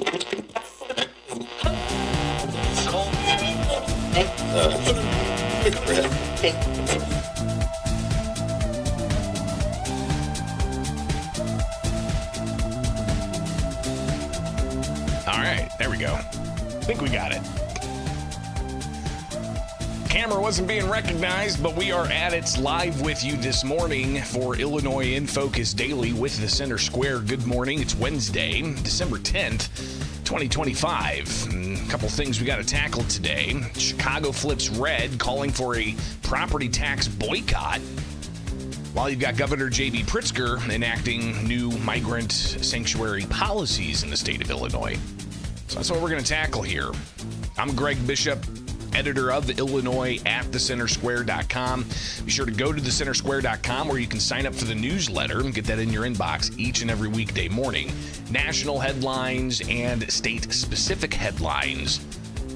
All right, there we go. I think we got it. Camera wasn't being recognized, but we are at it live with you this morning for Illinois in Focus Daily with the Center Square. Good morning. It's Wednesday, December 10th, 2025. A couple things we got to tackle today. Chicago flips red, calling for a property tax boycott, while you've got Governor J.B. Pritzker enacting new migrant sanctuary policies in the state of Illinois. So that's what we're going to tackle here. I'm Greg Bishop, editor of Illinois at thecentersquare.com. Be sure to go to thecentersquare.com where you can sign up for the newsletter and get that in your inbox each and every weekday morning. National headlines and state-specific headlines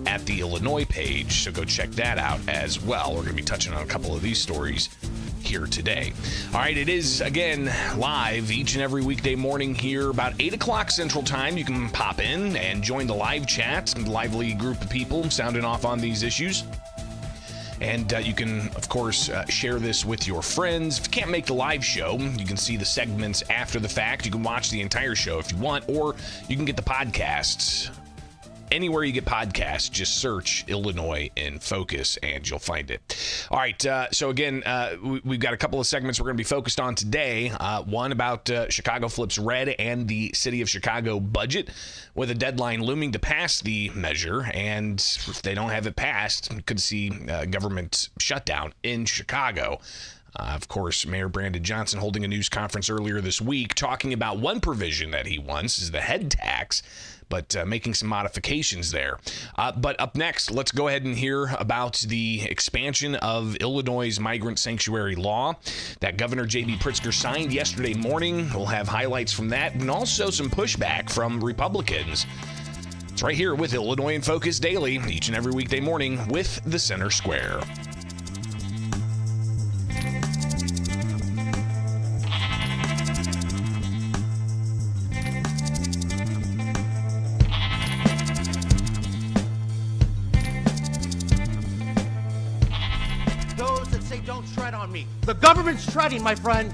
at the Illinois page, so go check that out as well. We're going to be touching on a couple of these stories here today. All right, it is again live each and every weekday morning here about 8 o'clock Central Time. You can pop in and join the live chat, a lively group of people sounding off on these issues. And you can, of course, share this with your friends. If you can't make the live show, you can see the segments after the fact. You can watch the entire show if you want, or you can get the podcasts. Anywhere you get podcasts, just search Illinois in Focus and you'll find it. All right, so again, we've got a couple of segments we're going to be focused on today. One about Chicago flips red and the city of Chicago budget, with a deadline looming to pass the measure. And if they don't have it passed, we could see government shutdown in Chicago. Of course, Mayor Brandon Johnson holding a news conference earlier this week talking about one provision that he wants is the head tax, but making some modifications there. But up next, let's go ahead and hear about the expansion of Illinois' migrant sanctuary law that Governor J.B. Pritzker signed yesterday morning. We'll have highlights from that and also some pushback from Republicans. It's right here with Illinois in Focus Daily, each and every weekday morning with the Center Square. Me. The government's treading, my friend.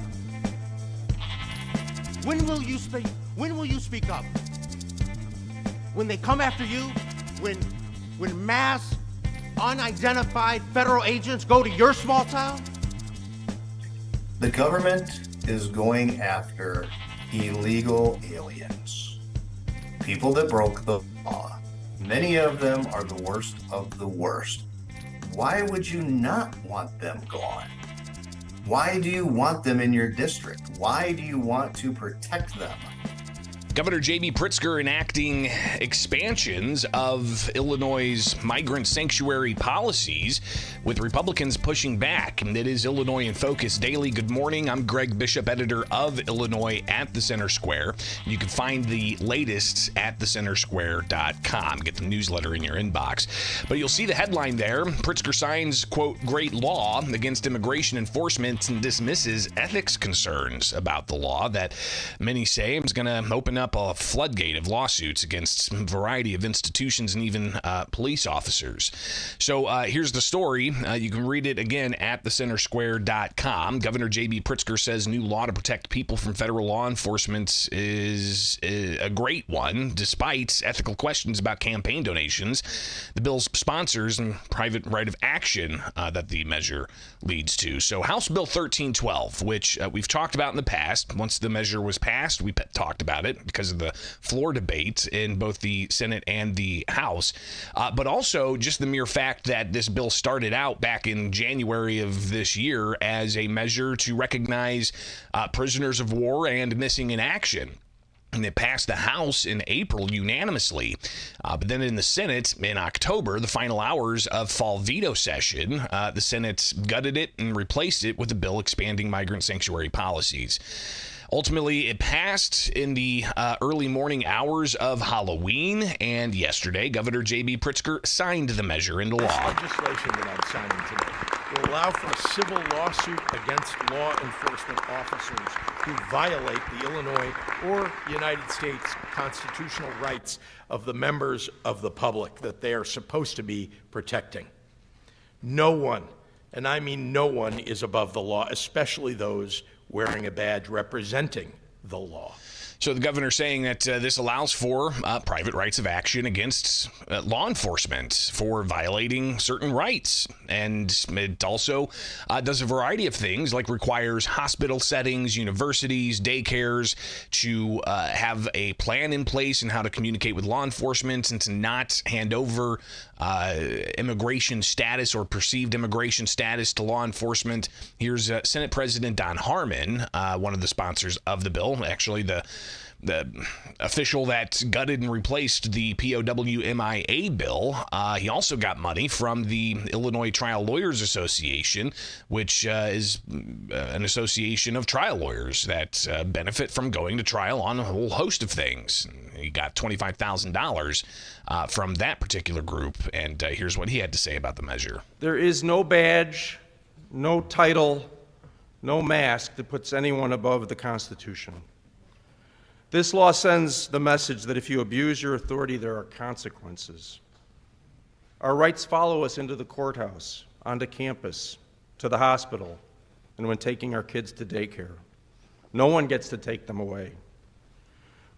When will you speak? When will you speak up? When they come after you? When mass, unidentified federal agents go to your small town? The government is going after illegal aliens, people that broke the law. Many of them are the worst of the worst. Why would you not want them gone? Why do you want them in your district? Why do you want to protect them? Governor J.B. Pritzker enacting expansions of Illinois' migrant sanctuary policies, with Republicans pushing back. And it is Illinois in Focus Daily. Good morning. I'm Greg Bishop, editor of Illinois at the Center Square. You can find the latest at thecentersquare.com. Get the newsletter in your inbox. But you'll see the headline there. Pritzker signs, quote, great law against immigration enforcement and dismisses ethics concerns about the law that many say is going to open up a floodgate of lawsuits against a variety of institutions and even police officers. So here's the story. You can read it again at thecentersquare.com. Governor J.B. Pritzker says new law to protect people from federal law enforcement is a great one, despite ethical questions about campaign donations, the bill's sponsors, and private right of action that the measure leads to. So House Bill 1312, which we've talked about in the past. Once the measure was passed, we talked about it because of the floor debate in both the Senate and the House, but also just the mere fact that this bill started out back in January of this year as a measure to recognize prisoners of war and missing in action. And it passed the House in April unanimously. But then in the Senate in October, the final hours of fall veto session, the Senate gutted it and replaced it with a bill expanding migrant sanctuary policies. Ultimately, it passed in the early morning hours of Halloween, and yesterday, Governor J.B. Pritzker signed the measure into law. This legislation that I'm signing today to allow for a civil lawsuit against law enforcement officers who violate the Illinois or United States constitutional rights of the members of the public that they are supposed to be protecting. No one, and I mean no one, is above the law, especially those wearing a badge representing the law. So the governor saying that this allows for private rights of action against law enforcement for violating certain rights. And it also does a variety of things, like requires hospital settings, universities, daycares to have a plan in place and how to communicate with law enforcement and to not hand over immigration status or perceived immigration status to law enforcement. Here's Senate President Don Harmon, one of the sponsors of the bill, actually the official that gutted and replaced the POWMIA bill. He also got money from the Illinois Trial Lawyers Association, which is an association of trial lawyers that benefit from going to trial on a whole host of things. He got $25,000 from that particular group, and here's what he had to say about the measure. There is no badge, no title, no mask that puts anyone above the Constitution. This law sends the message that if you abuse your authority, there are consequences. Our rights follow us into the courthouse, onto campus, to the hospital, and when taking our kids to daycare. No one gets to take them away.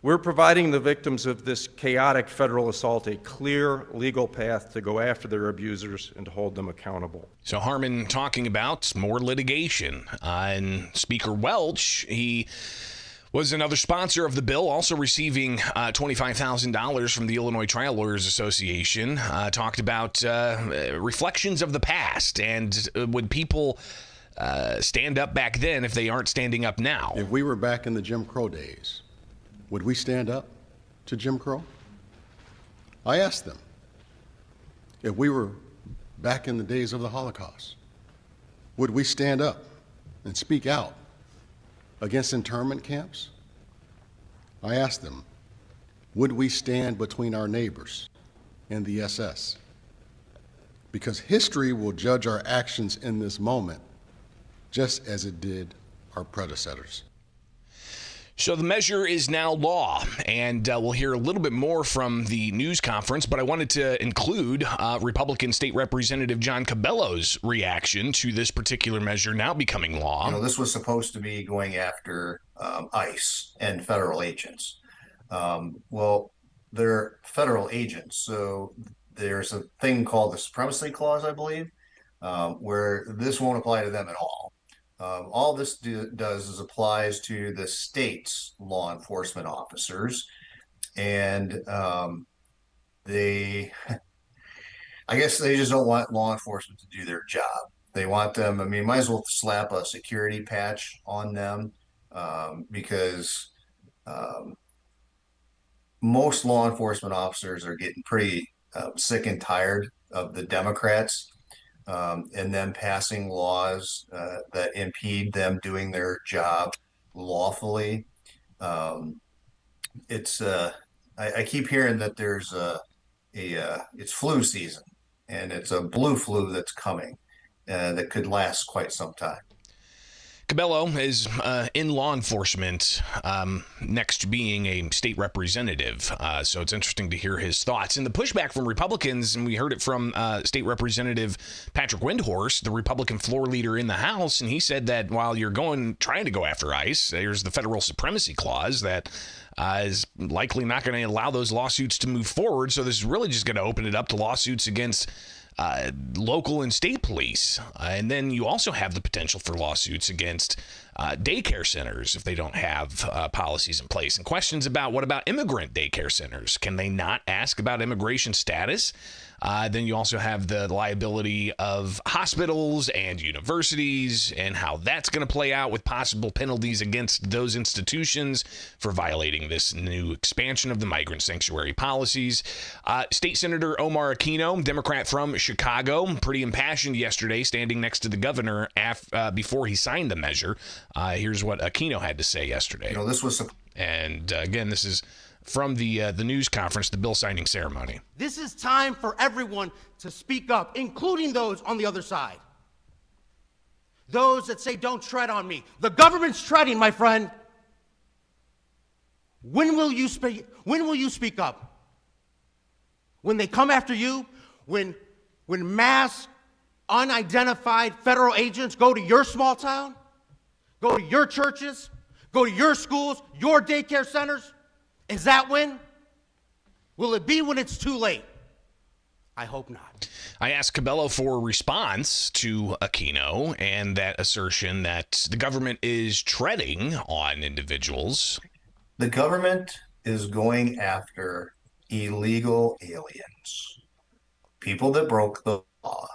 We're providing the victims of this chaotic federal assault a clear legal path to go after their abusers and to hold them accountable. So Harmon talking about more litigation. And Speaker Welch, he was another sponsor of the bill, also receiving $25,000 from the Illinois Trial Lawyers Association, talked about reflections of the past and would people stand up back then if they aren't standing up now. If we were back in the Jim Crow days, would we stand up to Jim Crow? I asked them. If we were back in the days of the Holocaust, would we stand up and speak out against internment camps? I asked them, would we stand between our neighbors and the SS? Because history will judge our actions in this moment, just as it did our predecessors. So the measure is now law, and we'll hear a little bit more from the news conference, but I wanted to include Republican State Representative John Cabello's reaction to this particular measure now becoming law. You know, this was supposed to be going after ICE and federal agents. Well, they're federal agents, so there's a thing called the Supremacy Clause, I believe, where this won't apply to them at all. All this does is applies to the state's law enforcement officers, and I guess they just don't want law enforcement to do their job. They want them, I mean, might as well slap a security patch on them, because most law enforcement officers are getting pretty sick and tired of the Democrats and them passing laws that impede them doing their job lawfully. I keep hearing that there's it's flu season, and it's a blue flu that's coming that could last quite some time. Cabello is in law enforcement, next to being a state representative. So it's interesting to hear his thoughts. And the pushback from Republicans, and we heard it from State Representative Patrick Windhorst, the Republican floor leader in the House, and he said that while you're trying to go after ICE, there's the Federal Supremacy Clause that is likely not going to allow those lawsuits to move forward. So this is really just going to open it up to lawsuits against local and state police. And then you also have the potential for lawsuits against daycare centers if they don't have policies in place. And questions about what about immigrant daycare centers? Can they not ask about immigration status? Then you also have the liability of hospitals and universities and how that's going to play out with possible penalties against those institutions for violating this new expansion of the migrant sanctuary policies. State Senator Omar Aquino, Democrat from Chicago, pretty impassioned yesterday, standing next to the governor before he signed the measure. Here's what Aquino had to say yesterday. You know, this was and again, this is from the news conference, the bill signing ceremony. This is time for everyone to speak up, including those on the other side. those that say don't tread on me. The government's treading, my friend. When will you speak up? When they come after you? When mass, unidentified federal agents go to your small town? Go to your churches? Go to your schools, your daycare centers? Is that when? Will it be when it's too late? I hope not. I asked Cabello for a response to Aquino and that assertion that the government is treading on individuals. The government is going after illegal aliens, people that broke the law.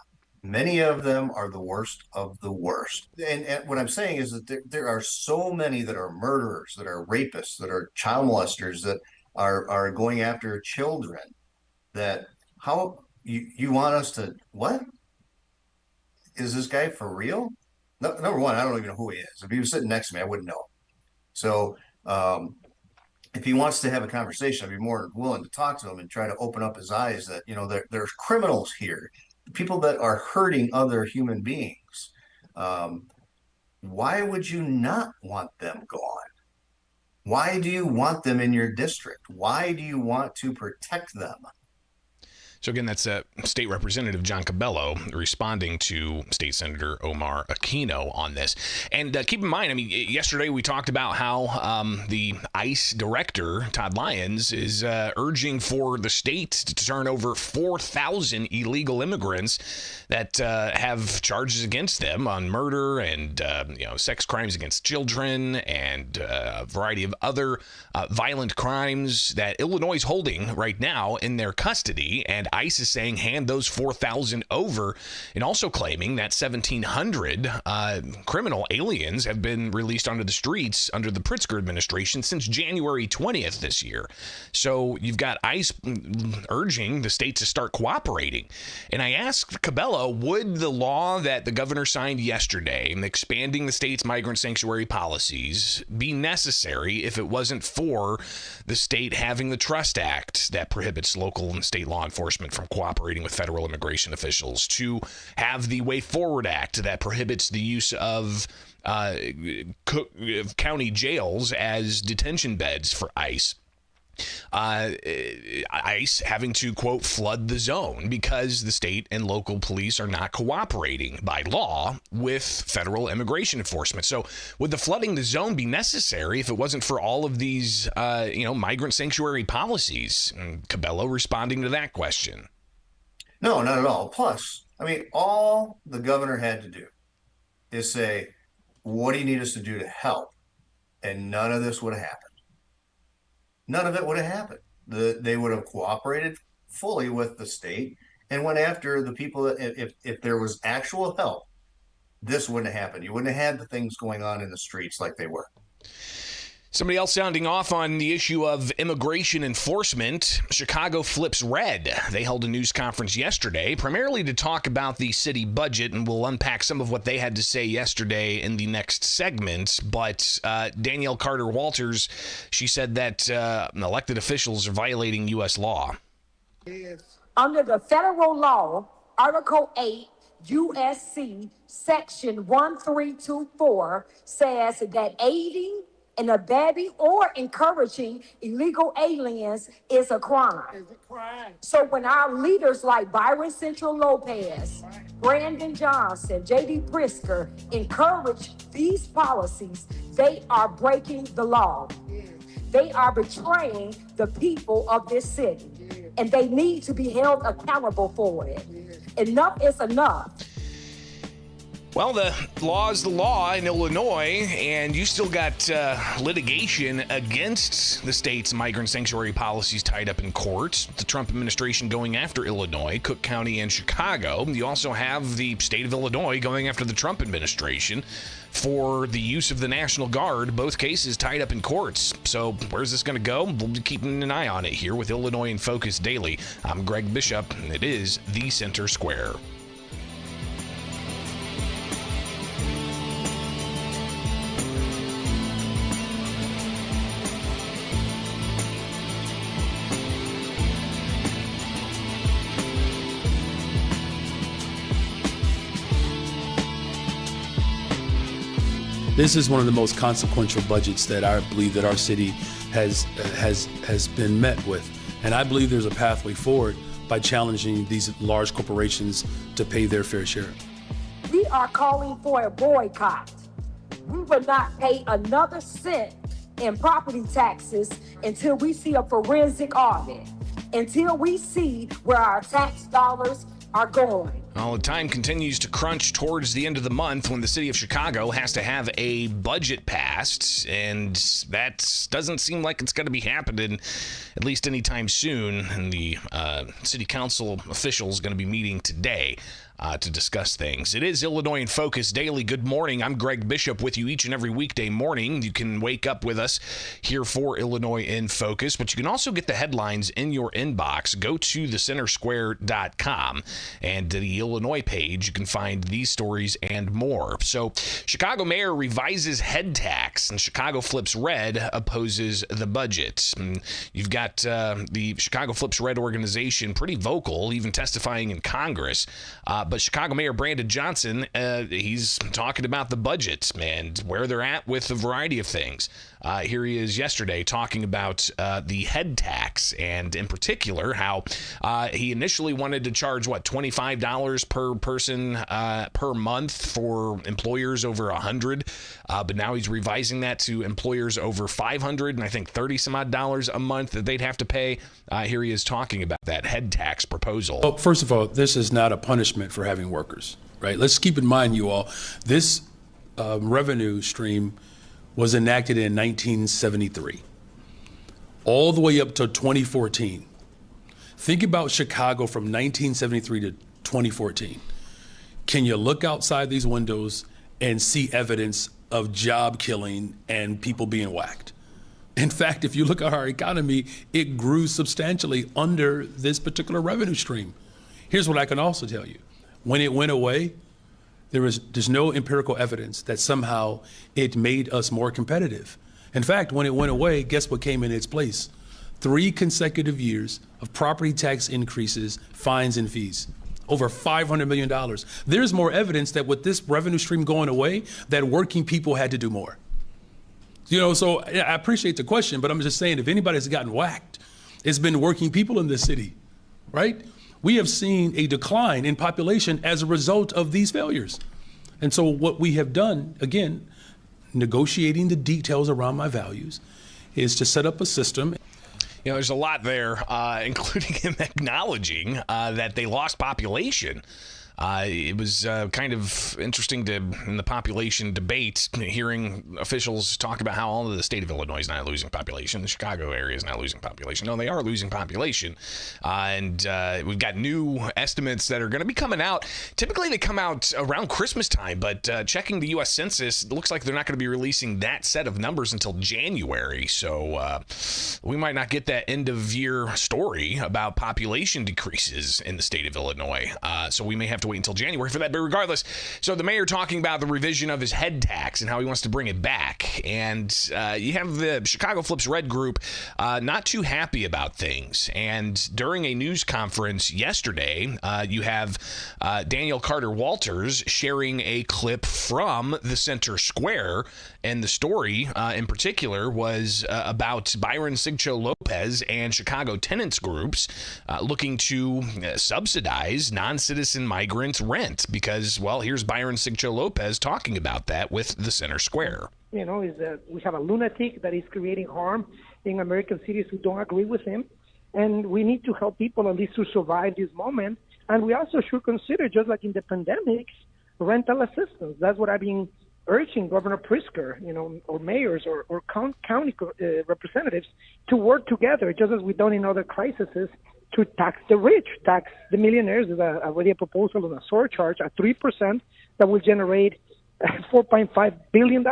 Many of them are the worst of the worst. And what I'm saying is that there are so many that are murderers, that are rapists, that are child molesters, that are going after children, that how you want us to, what? Is this guy for real? No, number one, I don't even know who he is. If he was sitting next to me, I wouldn't know. So if he wants to have a conversation, I'd be more willing to talk to him and try to open up his eyes that, there's criminals here, people that are hurting other human beings. Why would you not want them gone? Why do you want them in your district? Why do you want to protect them? So again, that's State Representative John Cabello responding to State Senator Omar Aquino on this. And keep in mind, yesterday we talked about how the ICE director, Todd Lyons, is urging for the state to turn over 4,000 illegal immigrants that have charges against them on murder and sex crimes against children and a variety of other violent crimes that Illinois is holding right now in their custody. And ICE is saying hand those 4,000 over, and also claiming that 1,700 criminal aliens have been released onto the streets under the Pritzker administration since January 20th this year. So you've got ICE urging the state to start cooperating. And I asked Cabello, would the law that the governor signed yesterday, expanding the state's migrant sanctuary policies, be necessary if it wasn't for the state having the Trust Act that prohibits local and state law enforcement from cooperating with federal immigration officials, to have the Way Forward Act that prohibits the use of county jails as detention beds for ICE. ICE having to, quote, flood the zone because the state and local police are not cooperating by law with federal immigration enforcement. So would the flooding the zone be necessary if it wasn't for all of these, migrant sanctuary policies? And Cabello responding to that question. No, not at all. Plus, all the governor had to do is say, what do you need us to do to help? And none of this would have happened. None of it would have happened. They would have cooperated fully with the state and went after the people that, if there was actual help, this wouldn't have happened. You wouldn't have had the things going on in the streets like they were. Somebody else sounding off on the issue of immigration enforcement. Chicago flips red. They held a news conference yesterday, primarily to talk about the city budget, and we'll unpack some of what they had to say yesterday in the next segment. But Danielle Carter-Walters, she said that elected officials are violating U.S. law. Under the federal law, Article 8, USC, Section 1324 says that aiding and abetting or encouraging illegal aliens is a crime. So when our leaders like Byron Central Lopez, Brandon Johnson, J.D. Pritzker encourage these policies, they are breaking the law. They are betraying the people of this city, and they need to be held accountable for it. Enough is enough. Well, the law is the law in Illinois, and you still got litigation against the state's migrant sanctuary policies tied up in court. The Trump administration going after Illinois, Cook County, and Chicago. You also have the state of Illinois going after the Trump administration for the use of the National Guard, both cases tied up in courts. So where's this going to go? We'll be keeping an eye on it here with Illinois in Focus Daily. I'm Greg Bishop, and it is The Center Square. This is one of the most consequential budgets that I believe that our city has been met with. And I believe there's a pathway forward by challenging these large corporations to pay their fair share. We are calling for a boycott. We will not pay another cent in property taxes until we see a forensic audit, until we see where our tax dollars are going. Well, the time continues to crunch towards the end of the month when the city of Chicago has to have a budget passed, and that doesn't seem like it's going to be happening at least anytime soon. And the city council officials going to be meeting today to discuss things. It is Illinois in Focus Daily. Good morning. I'm Greg Bishop with you each and every weekday morning. You can wake up with us here for Illinois in Focus, but you can also get the headlines in your inbox. Go to thecentersquare.com and the Illinois page. You can find these stories and more. So, Chicago mayor revises head tax, and Chicago Flips Red opposes the budget. And you've got the Chicago Flips Red organization pretty vocal, even testifying in Congress. But Chicago Mayor Brandon Johnson, he's talking about the budget and where they're at with a variety of things. Here he is yesterday talking about the head tax, and in particular how he initially wanted to charge, $25 per person per month for employers over 100, but now he's revising that to employers over 500, and I think 30 some odd dollars a month that they'd have to pay. Here he is talking about that head tax proposal. Well, first of all, this is not a punishment for having workers, right? Let's keep in mind, you all, this revenue stream was enacted in 1973, all the way up to 2014. Think about Chicago from 1973 to 2014. Can you look outside these windows and see evidence of job killing and people being whacked? In fact, if you look at our economy, it grew substantially under this particular revenue stream. Here's what I can also tell you. When it went away, there's no empirical evidence that somehow it made us more competitive. In fact, when it went away, guess what came in its place? 3 consecutive years of property tax increases, fines, and fees. Over $500 million. There's more evidence that with this revenue stream going away, that working people had to do more. So I appreciate the question, but I'm just saying, if anybody's gotten whacked, it's been working people in this city, right? We have seen a decline in population as a result of these failures. And so what we have done, again, negotiating the details around my values, is to set up a system. There's a lot there, including him acknowledging that they lost population. It was kind of interesting in the population debate, hearing officials talk about how all of the state of Illinois is not losing population. The Chicago area is not losing population. No, they are losing population. And we've got new estimates that are going to be coming out. Typically, they come out around Christmas time, but checking the U.S. Census, it looks like they're not going to be releasing that set of numbers until January. So we might not get that end-of-year story about population decreases in the state of Illinois. So we may have to wait until January for that, but regardless, so the mayor talking about the revision of his head tax and how he wants to bring it back, and you have the Chicago Flips Red group not too happy about things, and during a news conference yesterday, you have Daniel Carter Walters sharing a clip from the Center Square, and the story in particular was about Byron Sigcho Lopez and Chicago tenants groups looking to subsidize non-citizen migrants rent because, well, here's Byron Sigcho Lopez talking about that with the Center Square. Is that we have a lunatic that is creating harm in American cities who don't agree with him. And we need to help people at least to survive this moment. And we also should consider, just like in the pandemic, rental assistance. That's what I've been urging Governor Pritzker, or mayors or county representatives to work together, just as we've done in other crises, to tax the rich, tax the millionaires. There's already a proposal on a surcharge at 3% that will generate $4.5 billion.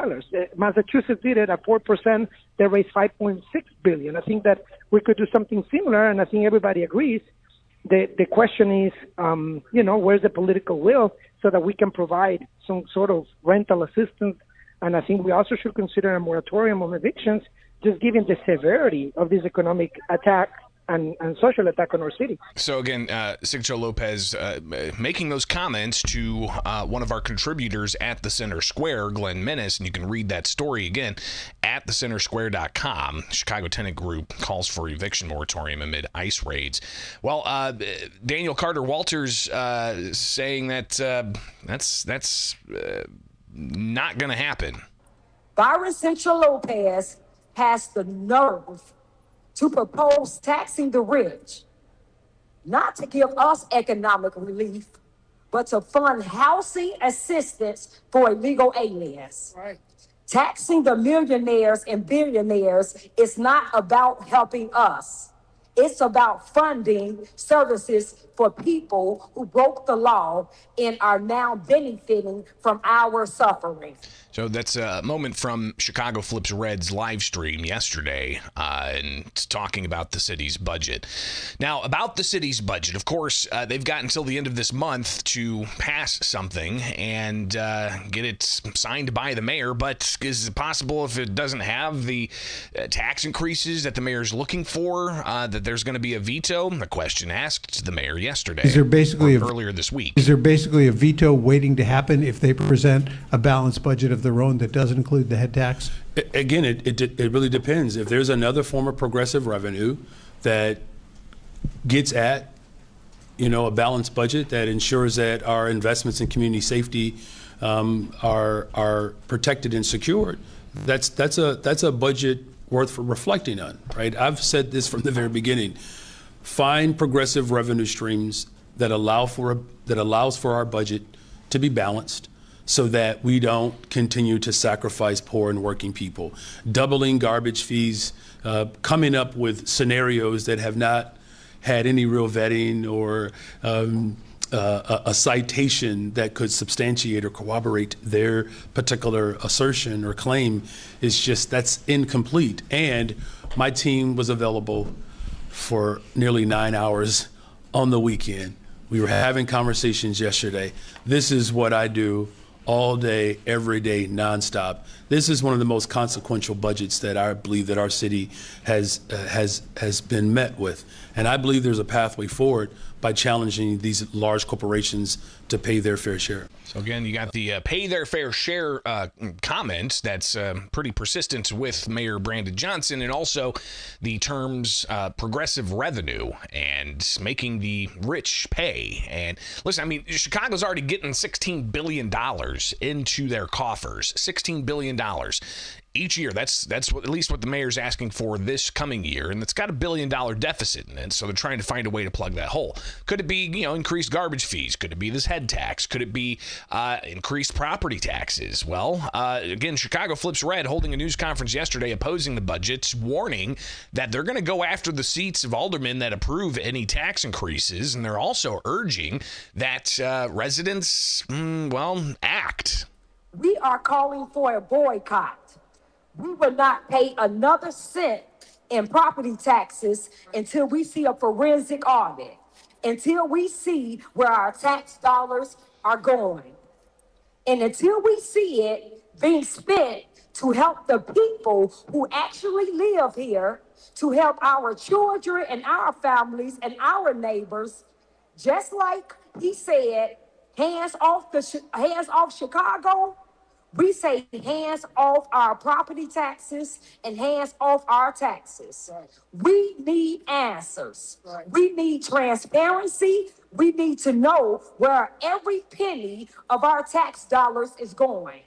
Massachusetts did it at 4%. They raised $5.6 billion. I think that we could do something similar, and I think everybody agrees. The question is, where's the political will so that we can provide some sort of rental assistance? And I think we also should consider a moratorium on evictions, just given the severity of this economic attack and social attack on our city. So again, Sigcho Lopez making those comments to one of our contributors at the Center Square, Glenn Menace, and you can read that story again at thecentersquare.com. Chicago Tenant Group calls for eviction moratorium amid ICE raids. Well, Daniel Carter Walters saying that that's not going to happen. Byron Central Lopez has the nerve to propose taxing the rich, not to give us economic relief, but to fund housing assistance for illegal aliens. Right. Taxing the millionaires and billionaires is not about helping us. It's about funding services for people who broke the law and are now benefiting from our suffering. So that's a moment from Chicago Flips Red's live stream yesterday, and talking about the city's budget. Now, about the city's budget, of course, they've got until the end of this month to pass something and get it signed by the mayor. But is it possible, if it doesn't have the tax increases that the mayor's looking for, that there's going to be a veto? The question asked to the mayor yesterday. Is there basically earlier this week? Is there basically a veto waiting to happen if they present a balanced budget of their own that doesn't include the head tax? Again, it really depends. If there's another form of progressive revenue that gets at, a balanced budget that ensures that our investments in community safety are protected and secured, that's a budget worth reflecting on, right? I've said this from the very beginning. Find progressive revenue streams that allows for our budget to be balanced, so that we don't continue to sacrifice poor and working people. Doubling garbage fees, coming up with scenarios that have not had any real vetting or a citation that could substantiate or corroborate their particular assertion or claim that's incomplete. And my team was available for nearly 9 hours on the weekend. We were having conversations yesterday. This is what I do all day, every day, nonstop. This is one of the most consequential budgets that I believe that our city has been met with. And I believe there's a pathway forward by challenging these large corporations to pay their fair share. So again, you got the pay their fair share comment that's pretty persistent with Mayor Brandon Johnson, and also the terms progressive revenue and making the rich pay. And listen, I mean, Chicago's already getting $16 billion into their coffers. $16 billion each year. That's at least what the mayor's asking for this coming year, and it's got $1 billion deficit in it. So they're trying to find a way to plug that hole. Could it be, increased garbage fees? Could it be this head tax? Could it be increased property taxes? Well, again, Chicago Flips Red holding a news conference yesterday opposing the budget, warning that they're going to go after the seats of aldermen that approve any tax increases, and they're also urging that residents, act. We are calling for a boycott. We will not pay another cent in property taxes until we see a forensic audit, until we see where our tax dollars are going, and until we see it being spent to help the people who actually live here, to help our children and our families and our neighbors. Just like he said, hands off Chicago. We say hands off our property taxes and hands off our taxes. Right. We need answers. Right. We need transparency. We need to know where every penny of our tax dollars is going.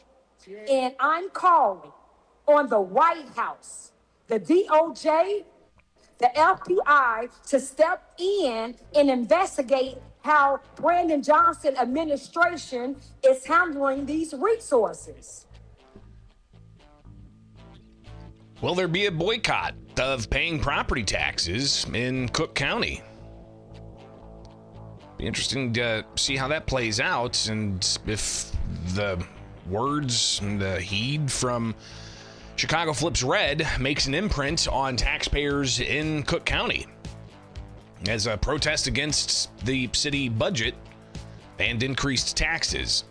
Yeah. And I'm calling on the White House, the DOJ, the FBI to step in and investigate how Brandon Johnson administration is handling these resources. Will there be a boycott of paying property taxes in Cook County? Be interesting to see how that plays out, and if the words and the heed from Chicago Flips Red makes an imprint on taxpayers in Cook County as a protest against the city budget and increased taxes.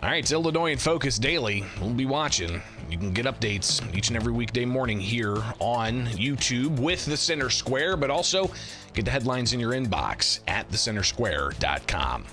All right, it's Illinois in Focus Daily. We'll be watching. You can get updates each and every weekday morning here on YouTube with the Center Square, but also get the headlines in your inbox at thecentersquare.com.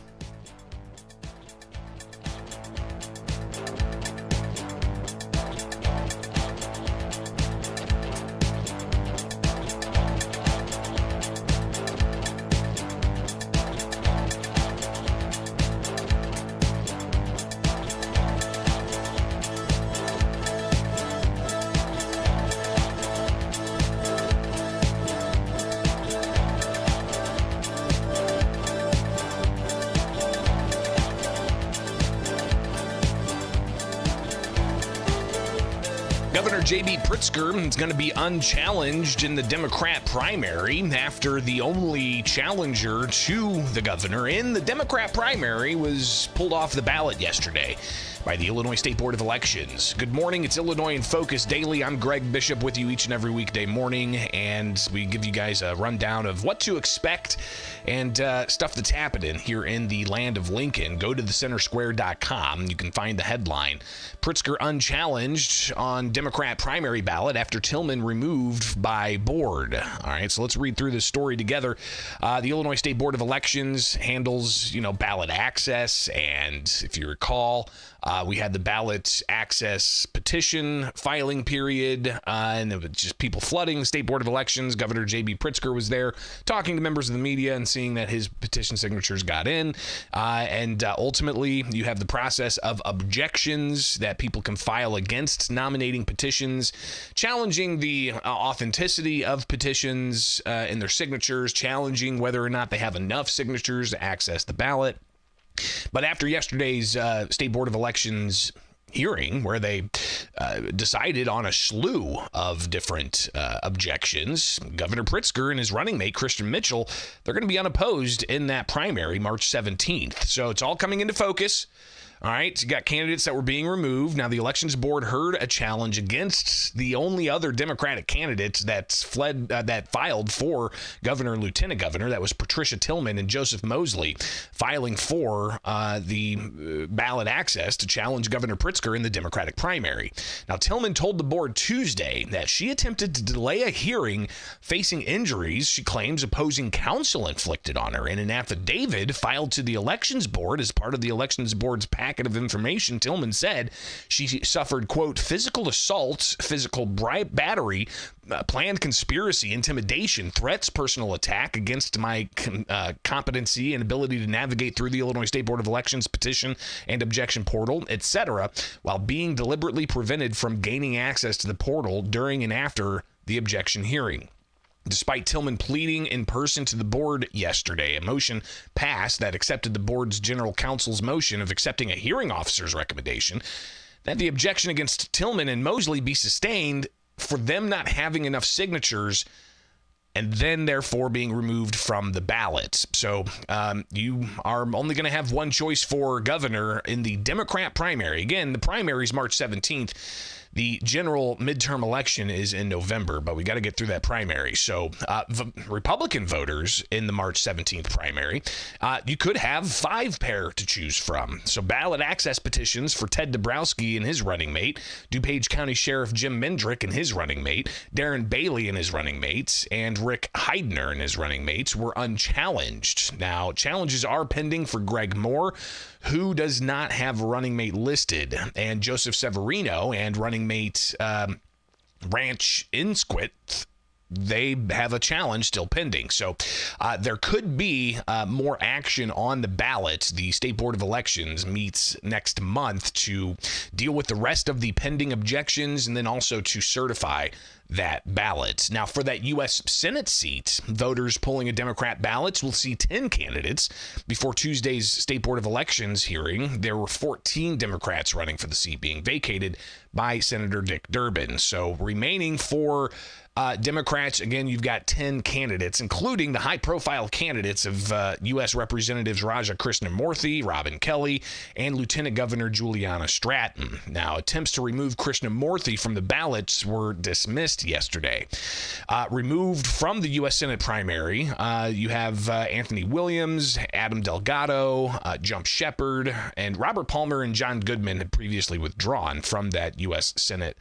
Governor J.B. Pritzker is going to be unchallenged in the Democrat primary after the only challenger to the governor in the Democrat primary was pulled off the ballot yesterday by the Illinois State Board of Elections. Good morning. It's Illinois in Focus Daily. I'm Greg Bishop with you each and every weekday morning, and we give you guys a rundown of what to expect and stuff that's happening here in the land of Lincoln. Go to thecentersquare.com. You can find the headline, Pritzker unchallenged on Democrat primary ballot after Tillman removed by board. All right, so let's read through this story together. The Illinois State Board of Elections handles, ballot access, and if you recall, we had the ballot access petition filing period, and it was just people flooding the State Board of Elections. Governor J.B. Pritzker was there talking to members of the media and seeing that his petition signatures got in. And ultimately, you have the process of objections that people can file against nominating petitions, challenging the authenticity of petitions in their signatures, challenging whether or not they have enough signatures to access the ballot. But after yesterday's State Board of Elections hearing, where they decided on a slew of different objections, Governor Pritzker and his running mate, Christian Mitchell, they're going to be unopposed in that primary March 17th. So it's all coming into focus. All right, you got candidates that were being removed. Now, the Elections Board heard a challenge against the only other Democratic candidates that filed for governor and lieutenant governor. That was Patricia Tillman and Joseph Mosley, filing for the ballot access to challenge Governor Pritzker in the Democratic primary. Now, Tillman told the board Tuesday that she attempted to delay a hearing facing injuries she claims opposing counsel inflicted on her. In an affidavit filed to the Elections Board as part of the Elections Board's packet of information, Tillman said she suffered, quote, physical assault, physical battery, planned conspiracy, intimidation, threats, personal attack against my competency and ability to navigate through the Illinois State Board of Elections petition and objection portal, etc., while being deliberately prevented from gaining access to the portal during and after the objection hearing. Despite Tillman pleading in person to the board yesterday, a motion passed that accepted the board's general counsel's motion of accepting a hearing officer's recommendation that the objection against Tillman and Mosley be sustained for them not having enough signatures and then therefore being removed from the ballot. So you are only going to have one choice for governor in the Democrat primary. Again, the primary is March 17th. The general midterm election is in November, but we got to get through that primary. So Republican voters in the March 17th primary, you could have 5 pair to choose from. So ballot access petitions for Ted Dabrowski and his running mate, DuPage County Sheriff Jim Mendrick and his running mate, Darren Bailey and his running mates, and Rick Heidner and his running mates were unchallenged. Now, challenges are pending for Greg Moore, who does not have a running mate listed, and Joseph Severino and running mate Ranch Insquith, they have a challenge still pending. So there could be more action on the ballot. The State Board of Elections meets next month to deal with the rest of the pending objections and then also to certify that ballot. Now, for that U.S. Senate seat, voters pulling a Democrat ballots will see 10 candidates. Before Tuesday's State Board of Elections hearing, there were 14 Democrats running for the seat being vacated by Senator Dick Durbin. So remaining for Democrats, again, you've got 10 candidates, including the high-profile candidates of U.S. Representatives Raja Krishnamurthy, Robin Kelly, and Lieutenant Governor Juliana Stratton. Now, attempts to remove Krishnamurthy from the ballots were dismissed discussed yesterday. Removed from the U.S. Senate primary, you have Anthony Williams, Adam Delgado, Jump Shepard, and Robert Palmer and John Goodman had previously withdrawn from that U.S. Senate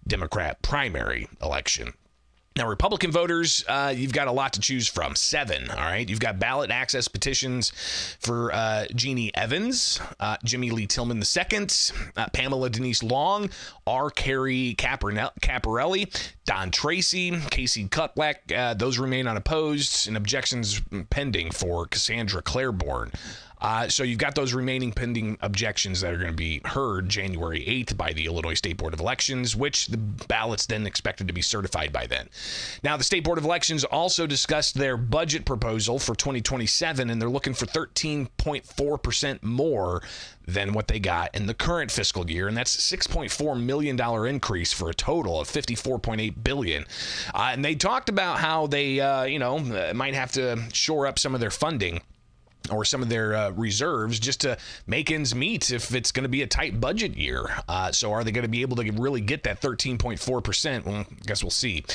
Democrat primary election. Now, Republican voters, you've got a lot to choose from. 7, all right? You've got ballot access petitions for Jeannie Evans, Jimmy Lee Tillman II, Pamela Denise Long, R. Carrie Caparelli, Don Tracy, Casey Cutlack. Those remain unopposed, and objections pending for Cassandra Claiborne. So you've got those remaining pending objections that are going to be heard January 8th by the Illinois State Board of Elections, which the ballot's then expected to be certified by then. Now, the State Board of Elections also discussed their budget proposal for 2027, and they're looking for 13.4% more than what they got in the current fiscal year, and that's a $6.4 million increase for a total of $54.8 billion. And they talked about how they, might have to shore up some of their funding or some of their reserves just to make ends meet if it's going to be a tight budget year. So are they going to be able to really get that 13.4%? Well, I guess we'll see.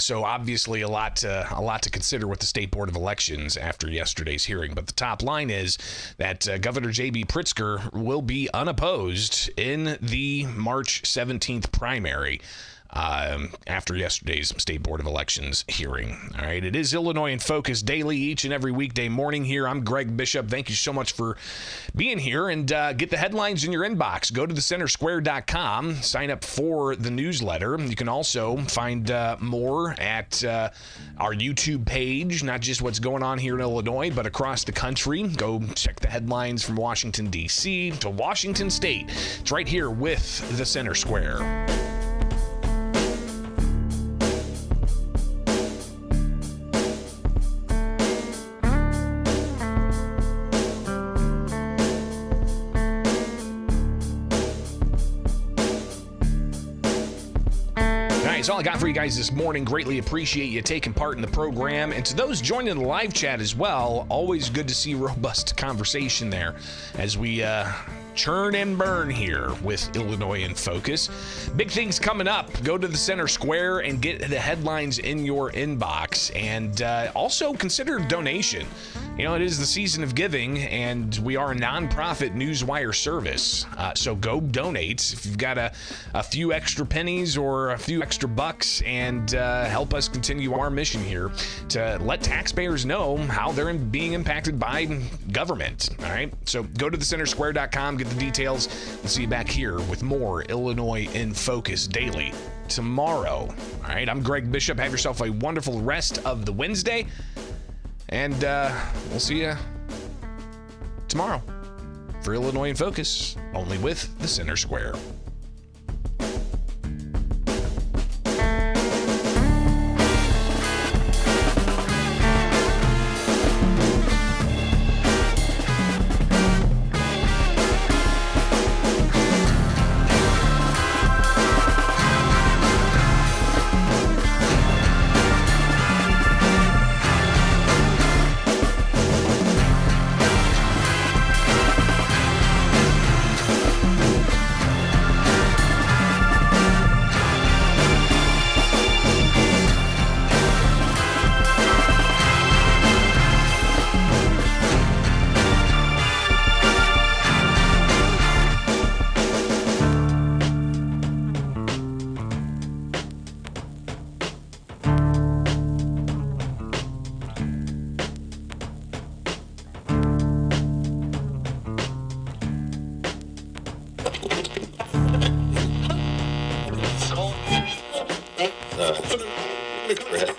So obviously a lot to consider with the State Board of Elections after yesterday's hearing. But the top line is that Governor J.B. Pritzker will be unopposed in the March 17th primary. After yesterday's State Board of Elections hearing. All right, it is Illinois in Focus daily, each and every weekday morning here. I'm Greg Bishop. Thank you so much for being here, and get the headlines in your inbox. Go to thecentersquare.com, sign up for the newsletter. You can also find more at our YouTube page, not just what's going on here in Illinois, but across the country. Go check the headlines from Washington, D.C. to Washington State. It's right here with the Center Square. That's all I got for you guys this morning. Greatly appreciate you taking part in the program. And to those joining the live chat as well, always good to see robust conversation there as we churn and burn here with Illinois in Focus. Big things coming up. Go to the Center Square and get the headlines in your inbox. And also consider donation. You know, it is the season of giving, and we are a nonprofit newswire service. So go donate if you've got a few extra pennies or a few extra bucks, and help us continue our mission here to let taxpayers know how they're being impacted by government. All right, so go to thecentersquare.com, get the details. We'll see you back here with more Illinois in Focus daily tomorrow. All right, I'm Greg Bishop. Have yourself a wonderful rest of the Wednesday. And we'll see you tomorrow for Illinois in Focus, only with the Center Square. Go ahead.